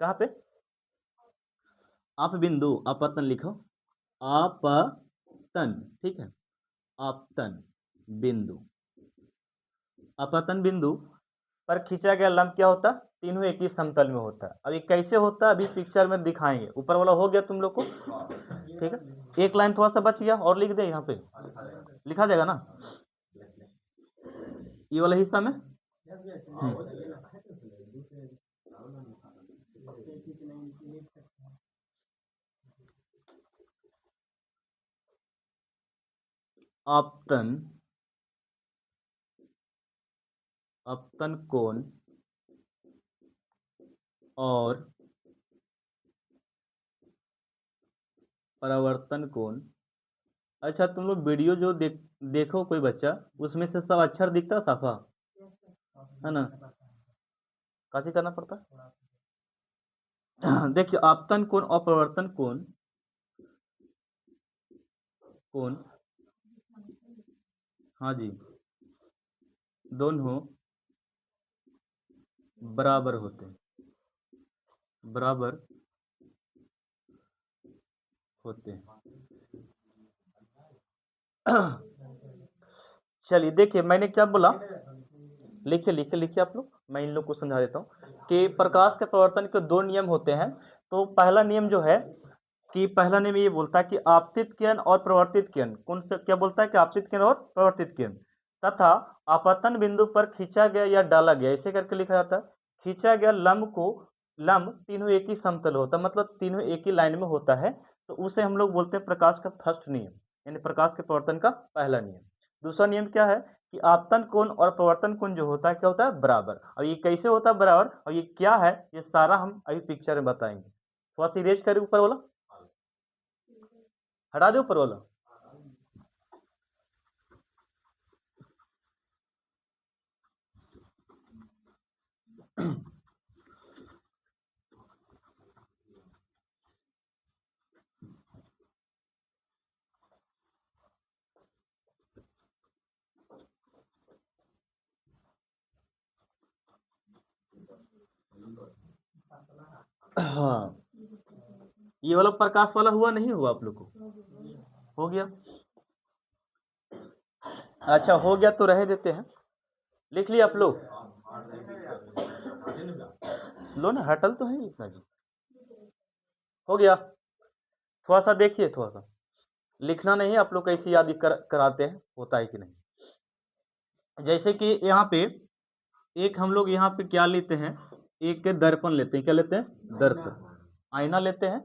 कहाँ पे आप बिंदु, अपतन लिखो, आपतन, ठीक है, आपतन बिंदु, अपतन बिंदु पर खींचा गया लंब क्या होता है, तीनों एक ही समतल में होता है। अब ये कैसे होता है अभी पिक्चर में दिखाएंगे। ऊपर वाला हो गया तुम लोग को, ठीक है। एक लाइन थोड़ा सा बच गया, और लिख दे, यहाँ पे लिखा जाएगा ना। ये वाला हिस्सा में आपतन कोण और परावर्तन कोण। अच्छा, तुम लोग वीडियो जो देखो कोई बच्चा, उसमें से सब अक्षर दिखता साफा है ना? काफी करना पड़ता। देखिए, आपतन कोण और परावर्तन कोण हाँ जी, दोनों बराबर होते हैं, चलिए देखिए, मैंने क्या बोला, लिखिए आप लोग, मैं इन लोग को समझा देता हूँ कि प्रकाश के परावर्तन के दो नियम होते हैं। तो पहला नियम जो है कि पहला नियम ये बोलता है कि आपतित किरण और प्रवर्तित किरण, कौन सा क्या बोलता है कि आपतित किरण और प्रवर्तित किरण तथा आपतन बिंदु पर खींचा गया या डाला गया, ऐसे करके लिखा जाता है। खींचा गया लंब तीनों एक ही समतल होता है, मतलब तीनों एक ही लाइन में होता है, तो उसे हम लोग बोलते हैं प्रकाश का फर्स्ट नियम, यानी प्रकाश के परावर्तन का पहला नियम। दूसरा नियम क्या है कि आपतन कोण और प्रवर्तन कोण जो होता है क्या होता है, बराबर। और ये कैसे होता है बराबर, और ये क्या है, ये सारा हम अभी पिक्चर में बताएंगे। थोड़ा सा इरेज करें ऊपर वाला, हटा दो ऊपर वाला। हाँ, ये वाला प्रकाश वाला हुआ नहीं हुआ आप लोग को? हो गया। अच्छा, हो गया तो रह देते हैं। लिख लिया आप लोग? लो ना, हटल तो है इतना जी। हो गया। थोड़ा सा देखिए, थोड़ा सा लिखना नहीं है, आप लोग कैसे याद कराते हैं, होता है कि नहीं। जैसे कि यहाँ पे एक हम लोग यहाँ पे क्या लेते हैं, एक दर्पण लेते हैं। क्या लेते हैं? दर्पण, आईना लेते हैं।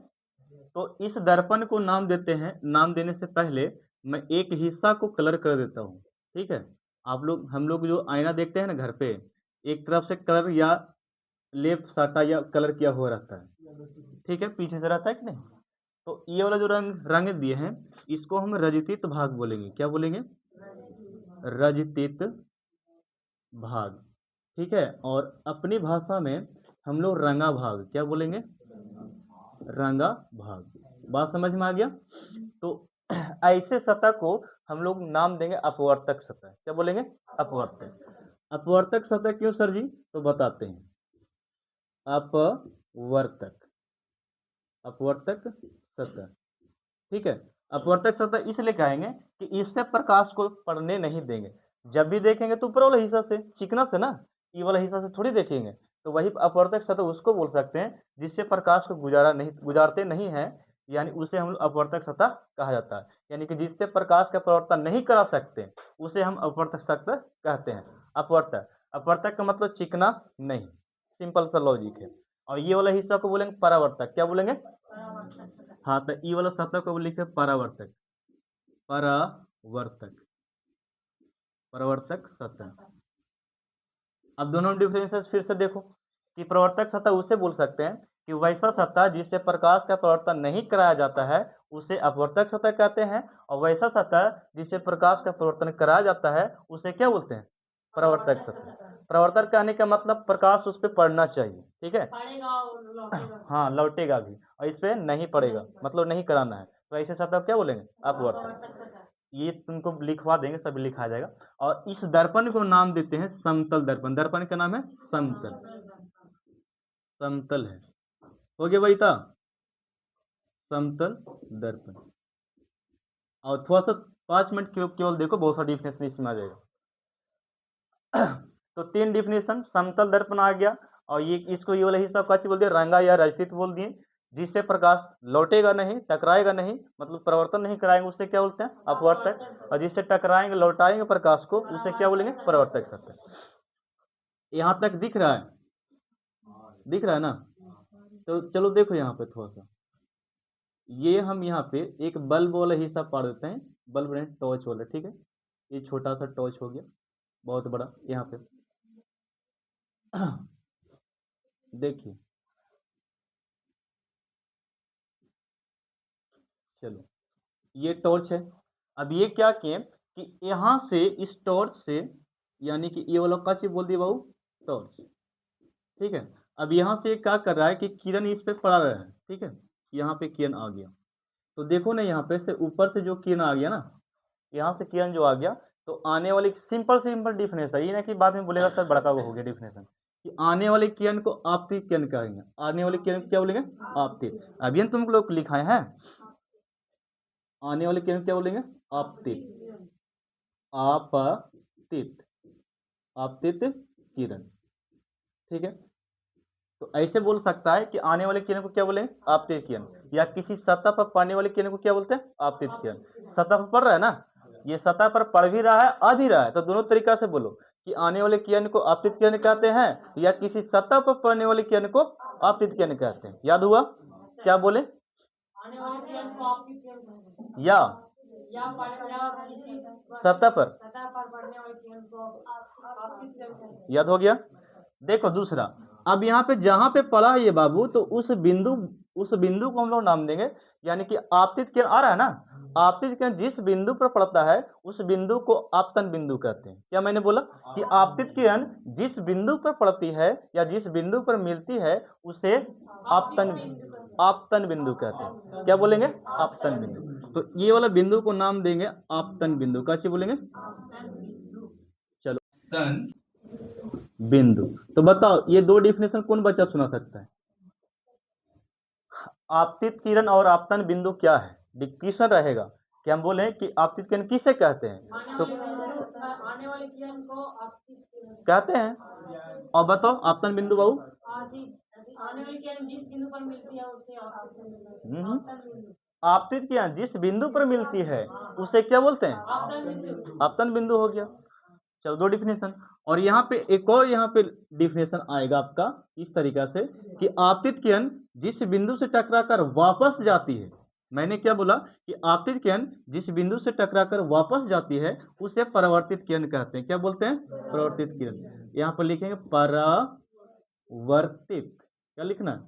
तो इस दर्पण को नाम देते हैं। नाम देने से पहले मैं एक हिस्सा को कलर कर देता हूँ, ठीक है? आप लोग, हम लोग जो आईना देखते हैं ना घर पे, एक तरफ से कलर या लेप साटा या कलर किया हुआ रहता है, ठीक है? पीछे से रहता है कि नहीं? तो ये वाला जो रंग रंग दिए हैं, इसको हम रजतीत भाग बोलेंगे। क्या बोलेंगे? रजतीत भाग, ठीक है? और अपनी भाषा में हम लोग रंगा भाग, क्या बोलेंगे? रंगा भाग। बात समझ में आ गया? तो ऐसे सतह को हम लोग नाम देंगे अपवर्तक सतह। क्या बोलेंगे? अपवर्तक। अपवर्तक सतह क्यों सर जी? तो बताते हैं। अपवर्तक, अपवर्तक सतह, ठीक है? अपवर्तक सतह इसलिए कहेंगे कि इससे प्रकाश को पड़ने नहीं देंगे। जब भी देखेंगे तो ऊपर वाला हिस्सा से, चिकना से ना, ये वाला हिस्सा से थोड़ी देखेंगे। तो वही अपवर्तक सतह उसको बोल सकते हैं जिससे प्रकाश को गुजारते नहीं है, यानी उसे हम अपवर्तक सतह कहा जाता है। यानी कि जिससे प्रकाश का परावर्तन नहीं करा सकते, उसे हम अपवर्तक सतह कहते हैं। अपवर्तक, अपवर्तक का मतलब चिकना नहीं, सिंपल सा लॉजिक है। और ये वाला हिस्सा को बोलेंगे परावर्तक। क्या बोलेंगे? हाँ, तो ई वाला सतह को लिखे परावर्तक, परावर्तक, परावर्तक सतह। अब दोनों डिफरेंसेस फिर से देखो कि प्रवर्तक सतह उसे बोल सकते हैं कि वैसा सतह जिससे प्रकाश का परावर्तन नहीं कराया जाता है, उसे अपवर्तक सतह कहते हैं। और वैसा सतह जिससे प्रकाश का परावर्तन कराया जाता है, उसे क्या बोलते हैं? परावर्तक सतह। परावर्तक कहने का मतलब प्रकाश उस पर पड़ना चाहिए, ठीक है? हाँ, लौटेगा भी, और इस पे नहीं पड़ेगा, मतलब नहीं कराना है, तो ऐसे सतह क्या बोलेंगे? अपवर्तक। ये तुमको लिखवा देंगे, सब लिखा जाएगा। और इस दर्पण को नाम देते हैं समतल दर्पण। दर्पण का नाम है समतल, समतल है। हो गया भाई था, समतल दर्पण। और थोड़ा सा 5 मिनट केवल देखो, बहुत सा डिफिनेशन इसमें आ जाएगा। तो 3 डिफिनेशन, समतल दर्पण आ गया, और ये इसको ये वाला हिस्सा क्या बोल दिया? रंगा या रजतित बोल दिए। जिससे प्रकाश लौटेगा नहीं, टकराएगा नहीं, मतलब परिवर्तन नहीं कराएंगे, उससे क्या बोलते हैं? अपवर्तक। और जिससे टकराएंगे, लौटाएंगे प्रकाश को, उसे क्या बोलेंगे? परावर्तक कहते हैं। यहां तक दिख रहा है? दिख रहा है ना? तो चलो देखो यहाँ पे थोड़ा सा, ये हम यहाँ पे एक बल्ब वाला हिस्सा पढ़ देते हैं, बल्ब नहीं, टॉर्च वाला, ठीक है? ये छोटा सा टॉर्च हो गया, बहुत बड़ा यहाँ पे देखिए, चलो ये टॉर्च है। अब ये क्या किए कि यहाँ से इस टॉर्च से, यानी कि ये वाला का चीज बोल दिया बाबू, टॉर्च, ठीक है? अब यहाँ से क्या कर रहा है कि किरण इस पे पड़ा रहा है, ठीक है? यहाँ पे किरण आ गया, तो देखो ना यहाँ पे से ऊपर से जो किरण आ गया ना, यहाँ से किरण जो आ गया, तो आने वाली सिंपल डिफिनेशन, ये ना कि बाद में बोलेगा सर बड़का वो हो गया डिफिनेशन, कि आने वाले किरण को आपतित किरण कहेंगे। आने वाले किरण को क्या बोलेंगे? आपतित। अभी तुम लोग लिखाए हैं, आने वाले किरण क्या बोलेंगे? आपतित। आपतित, आपतित किरण, ठीक है? तो ऐसे बोल सकता है कि आने वाले किरण को क्या बोलेंगे? आपतित किरण। या किसी सतह पर पड़ने वाले किरण को क्या बोलते हैं? आपतित किरण। सतह पर पड़ रहा है ना, ये सतह पर पड़ भी रहा है, आ भी रहा है, तो दोनों तरीका से बोलो कि आने वाले किरण को आपतित किरण कहते हैं, या किसी सतह पर पड़ने वाले किरण को आपतित किरण कहते हैं। याद हुआ? क्या बोले? आने वाले किरण को आपतित किरण कहते हैं। या सतह पर पड़ने वाले किरण को आपतित किरण कहते हैं। याद हो गया? देखो दूसरा, अब यहाँ पे जहां पे पड़ा है ये बाबू, तो उस बिंदु को हम लोग नाम देंगे, यानी कि आपतित किरण आ रहा है ना, आपतित किरण जिस बिंदु पर पड़ता है उस बिंदु को आपतन बिंदु कहते हैं। क्या मैंने बोला कि आपतित किरण जिस बिंदु पर पड़ती है या जिस बिंदु पर मिलती है उसे आपतन बिंदु कहते हैं। क्या बोलेंगे? आपतन बिंदु। तो ये वाला बिंदु को नाम देंगे आपतन बिंदु। क्या बोलेंगे? चलो, तन बिंदु। तो बताओ ये दो डिफिनेशन कौन बच्चा सुना सकता है? आपतित किरण और आपतन बिंदु क्या है? डिक्टेशन रहेगा कि हम बोले कि आपतित किरण किसे कहते हैं, तो आने वाले किरण को आपतित किरण कहते हैं। और बताओ आपतन बिंदु बाबू? आने वाली किरण जिस बिंदु पर मिलती है उसे आपतित बिंदु। आपतित किरण जिस बिंदु पर मिलती है उसे क्या बोलते हैं? आपतन बिंदु हो गया। चलो दो डिफिनेशन। और यहाँ पे एक और यहाँ पे डिफिनेशन आएगा आपका इस तरीका से कि आपतित किरण जिस बिंदु से टकराकर वापस जाती है। मैंने क्या बोला कि आपतित किरण जिस बिंदु से टकराकर वापस जाती है उसे परावर्तित किरण कहते हैं। क्या बोलते हैं? परावर्तित किरण। यहाँ पर लिखेंगे परावर्तित। क्या लिखना है?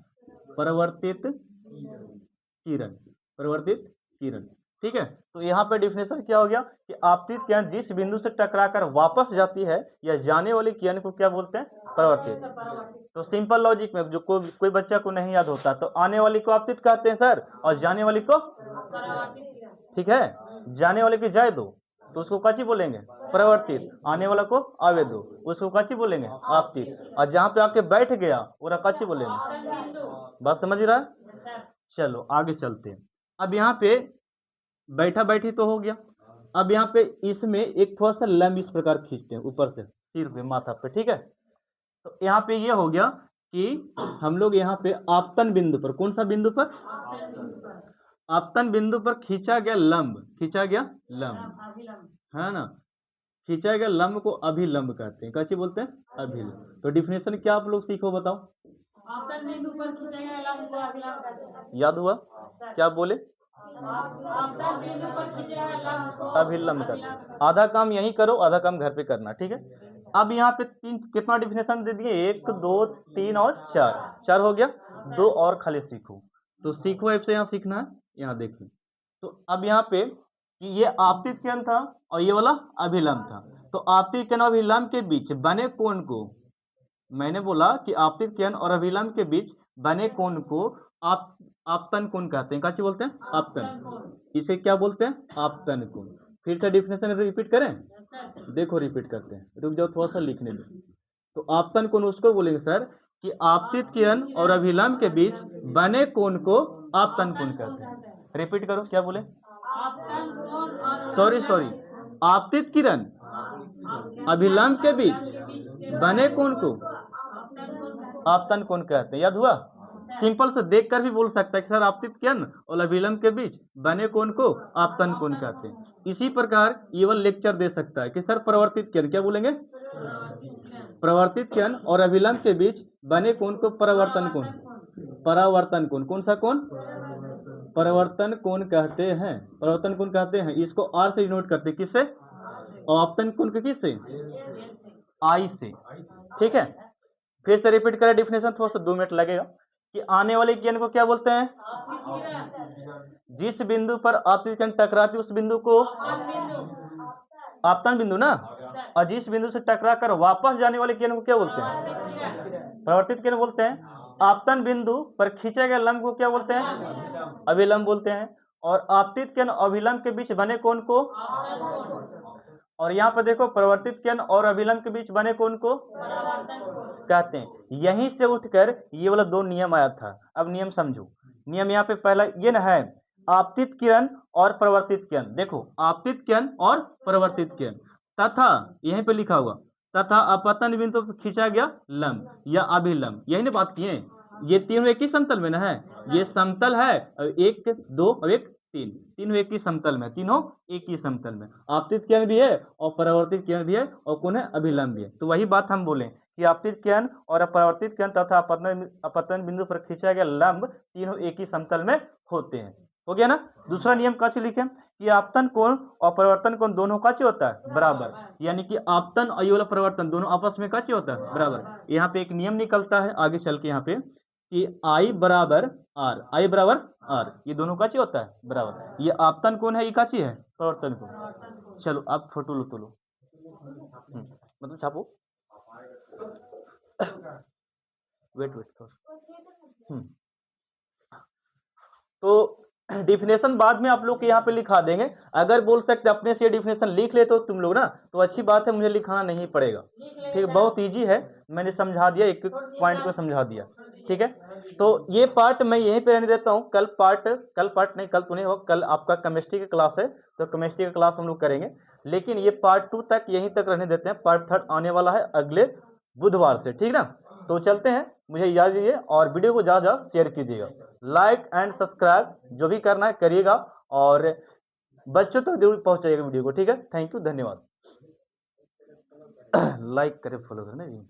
परावर्तित किरण, परावर्तित किरण, ठीक है? तो यहाँ पे डिफिनेशन क्या हो गया कि आपतित किरण जिस बिंदु से टकराकर वापस जाती है या जाने वाली किरण को क्या बोलते हैं? परावर्तित। तो सिंपल लॉजिक में जो कोई बच्चा को नहीं याद होता, तो आने वाली को आपतित कहते हैं सर, और जाने वाली को, ठीक है, जाने वाले की जाए दो तो उसको काची बोलेंगे? परावर्तित। आने वाला को आवे दो, उसको काची बोलेंगे? आपतित। और जहाँ पे आके बैठ गया वो काची बोलेंगे? बात समझ रहा है? चलो आगे चलते हैं। अब यहाँ पे बैठा बैठी तो हो गया। अब यहाँ पे इसमें एक थोड़ा सा लंब इस प्रकार खींचते हैं ऊपर से सिर पे, माथा पे, ठीक है? तो यहाँ पे ये हो गया कि हम लोग यहाँ पे आपतन बिंदु पर, कौन सा बिंदु पर? आपतन बिंदु पर खींचा गया लंब, खींचा गया लंब, है ना? खींचा गया लंब को अभिलंब कहते हैं। कैसे बोलते हैं? अभिलंब। तो डिफिनेशन क्या आप लोग सीखो, बताओ? आपतन बिंदु पर खींचा गया लंब को अभिलंब कहते हैं। याद हुआ? क्या बोले? आपतन बिंदु पर खींचा गया लंब को अभिलंब करते हैं। आधा काम यहीं करो, आधा काम घर पे करना, ठीक है? अब यहाँ पे तीन कितना डिफिनेशन दे दिए? 1 2 3 और 4 हो गया। दो और खाली सीखो। तो सीखो ऐसे यहाँ सीखना है, यहाँ देखिए। तो अब यहाँ पे कि ये आपतित किरण था और ये वाला अभिलंब था, तो आपतित किरण और अभिलंब के बीच बने कोण को, मैंने बोला कि आपतित किरण और अभिलंब के बीच बने कोण को आपतन कोण कहते हैं। क्या बोलते हैं? आपतन। इसे क्या बोलते हैं? आपतन कोण। फिर से डिफिनेशन रिपीट करें? देखो रिपीट करते हैं, रुक जाओ थोड़ा सा लिखने में। तो आपतन कोण उसको बोलेंगे सर कि आपतित किरण और अभिलंब के बीच बने कोण को आपतन कोण कहते हैं। रिपीट करो, क्या बोले? सॉरी, आपतित किरण अभिलंब के बीच बने कोण को आपतन कोण कहते हैं। याद हुआ? सिंपल से देखकर भी बोल सकता है कि सर आपतित किरण और अभिलंब के बीच बने कोण को आपतन कोण कहते हैं। इसी प्रकार इवन लेक्चर दे सकता है कि सर परिवर्तित किरण, क्या बोलेंगे, परिवर्तित किरण और अभिलंब के बीच बने कोण को परावर्तन कोण, परावर्तन कोण, कौन सा कोण, परिवर्तन कोण कहते हैं, परिवर्तन कोण कहते हैं। इसको आर से डिनोट करते हैं, किससे, आपतन कोण के किससे, आई से, ठीक है। फिर से रिपीट करें डेफिनेशन, थोड़ा सा 2 मिनट लगेगा कि आने वाले किरण को क्या बोलते हैं, जिस बिंदु पर आपतित किरण टकराती उस बिंदु को आपतन बिंदु ना, और जिस बिंदु से टकरा कर वापस जाने वाले किरण को क्या बोलते हैं, परिवर्तित किरण बोलते हैं। आपतन बिंदु पर खींचे गए लंब को क्या बोलते हैं, अभिलंब बोलते हैं। और आपतित किरण और अभिलंब के बीच बने कोण को, और यहाँ पर देखो परिवर्तित किरण और अभिलंब के बीच बने कोण को कहते हैं। यहीं से उठकर ये वाला 2 नियम आया था। अब नियम समझो। नियम यहाँ पे पहला ये न है, आपतित किरण और परिवर्तित किरण। देखो आपतित किरण और परिवर्तित किरण तथा यहीं पे लिखा हुआ तथा अपतन बिंदु पर खींचा गया लंब या अभिलंब, यही ना बात किए। ये तीनों एक ही समतल में ना है, ये समतल है, और 1 2 और 1 3, तीनों एक ही समतल में, तीनों एक ही समतल में। आपतित किरण भी है और परिवर्तित किरण भी है और कौन है, अभिलंब भी है। तो वही बात हम बोले कि आपतित किरण और परिवर्तित किरण तथा अपतन बिंदु पर खींचा गया लंब तीनों एक ही समतल में होते हैं। हो गया ना। दूसरा नियम का लिखे कि आपतन कोण और परिवर्तन कोण दोनों का होता है बराबर, यानी कि आपतन और ये वाला परिवर्तन दोनों आपस में का होता है बराबर। यहाँ पे एक नियम निकलता है आगे चल के यहाँ पे कि I बराबर R, I बराबर R, ये दोनों का होता है बराबर। ये आपतन कोण है, ये का है, परिवर्तन कोण। चलो आप फोटो लो, तो लो, मतलब छापो, वेट थोड़ा। तो डिफिनेशन बाद में आप लोग के यहाँ पे लिखा देंगे। अगर बोल सकते अपने से डिफिनेशन लिख ले तो तुम लोग ना, तो अच्छी बात है, मुझे लिखाना नहीं पड़ेगा, ठीक है। बहुत इजी है, मैंने समझा दिया, एक पॉइंट को समझा दिया, ठीक है। तो ये पार्ट मैं यहीं पे रहने देता हूँ। कल पार्ट नहीं, कल तो नहीं होगा, कल आपका केमिस्ट्री का क्लास है, तो केमिस्ट्री का क्लास हम लोग करेंगे। लेकिन ये पार्ट 2 तक यहीं तक रहने देते हैं। पार्ट 3 आने वाला है अगले बुधवार से, ठीक ना। तो चलते हैं, मुझे याद दीजिए और वीडियो को ज़्यादा शेयर कीजिएगा, लाइक एंड सब्सक्राइब जो भी करना है करिएगा, और बच्चों तक जरूर पहुंचाइएगा वीडियो को, ठीक है। थैंक यू, धन्यवाद। लाइक करें, फॉलो करें।